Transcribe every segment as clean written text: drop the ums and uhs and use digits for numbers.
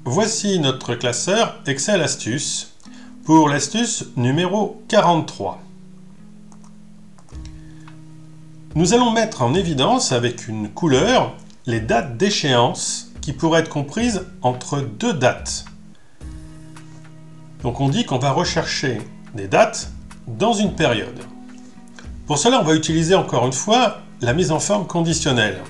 Voici notre classeur Excel Astuces pour l'astuce numéro 43. Nous allons mettre en évidence avec une couleur les dates d'échéance qui pourraient être comprises entre deux dates. Donc on dit qu'on va rechercher des dates dans une période. Pour cela, on va utiliser encore une fois la mise en forme conditionnelle.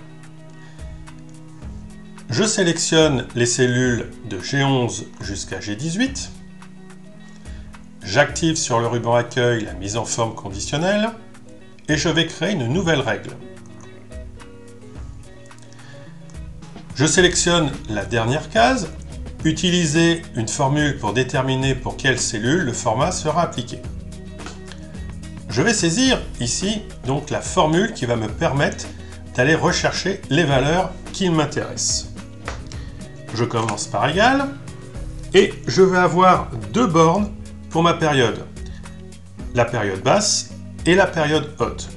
Je sélectionne les cellules de G11 jusqu'à G18. J'active sur le ruban Accueil la mise en forme conditionnelle et je vais créer une nouvelle règle. Je sélectionne la dernière case, utiliser une formule pour déterminer pour quelle cellule le format sera appliqué. Je vais saisir ici donc la formule qui va me permettre d'aller rechercher les valeurs qui m'intéressent. Je commence par égal et je vais avoir deux bornes pour ma période. La période basse et la période haute.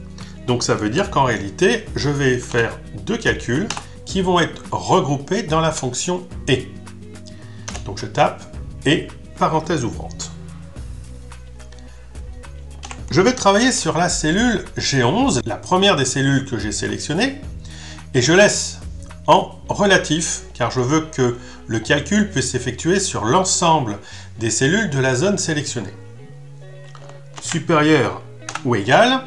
Donc ça veut dire qu'en réalité, je vais faire deux calculs qui vont être regroupés dans la fonction et. Donc je tape et parenthèse ouvrante. Je vais travailler sur la cellule G11, la première des cellules que j'ai sélectionnées, et je laisse en relatif, car je veux que le calcul puisse s'effectuer sur l'ensemble des cellules de la zone sélectionnée. Supérieur ou égal,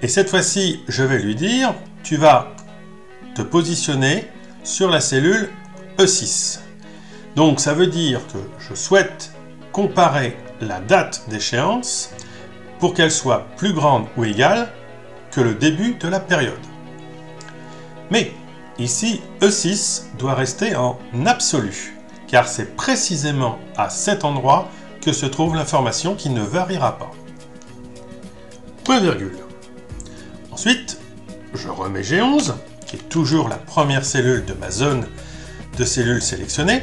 et cette fois-ci, je vais lui dire, tu vas te positionner sur la cellule E6. Donc ça veut dire que je souhaite comparer la date d'échéance pour qu'elle soit plus grande ou égale que le début de la période. Mais ici, E6 doit rester en absolu, car c'est précisément à cet endroit que se trouve l'information qui ne variera pas. Point virgule. Ensuite, je remets G11, qui est toujours la première cellule de ma zone de cellules sélectionnées,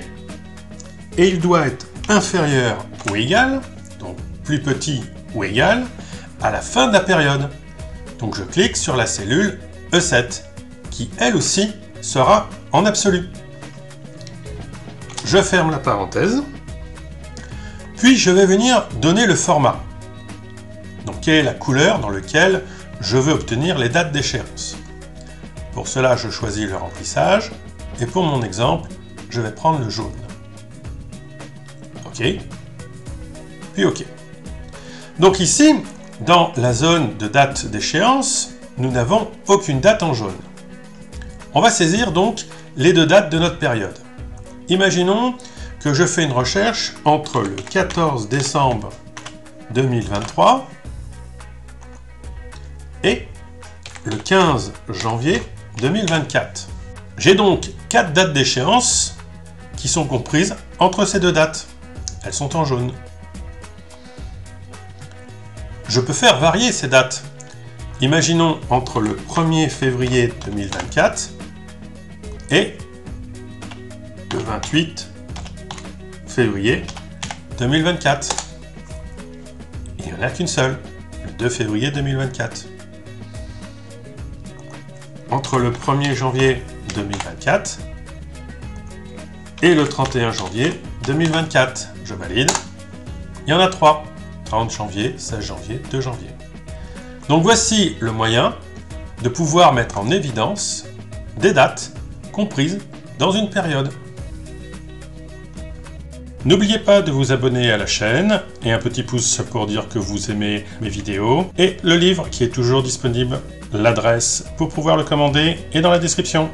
et il doit être inférieur ou égal, donc plus petit ou égal, à la fin de la période. Donc je clique sur la cellule E7, qui elle aussi sera en absolu. Je ferme la parenthèse, puis je vais venir donner le format, donc qui est la couleur dans laquelle je veux obtenir les dates d'échéance. Pour cela, je choisis le remplissage, et pour mon exemple, je vais prendre le jaune. OK, puis OK. Donc ici, dans la zone de date d'échéance, nous n'avons aucune date en jaune. On va saisir donc les deux dates de notre période. Imaginons que je fais une recherche entre le 14 décembre 2023 et le 15 janvier 2024. J'ai donc 4 dates d'échéance qui sont comprises entre ces deux dates. Elles sont en jaune. Je peux faire varier ces dates. Imaginons entre le 1er février 2024 et le 28 février 2024. Il n'y en a qu'une seule, le 2 février 2024. Entre le 1er janvier 2024 et le 31 janvier 2024. Je valide. Il y en a 3. 30 janvier, 16 janvier, 2 janvier. Donc voici le moyen de pouvoir mettre en évidence des dates comprises dans une période. N'oubliez pas de vous abonner à la chaîne et un petit pouce pour dire que vous aimez mes vidéos et le livre qui est toujours disponible. L'adresse pour pouvoir le commander est dans la description.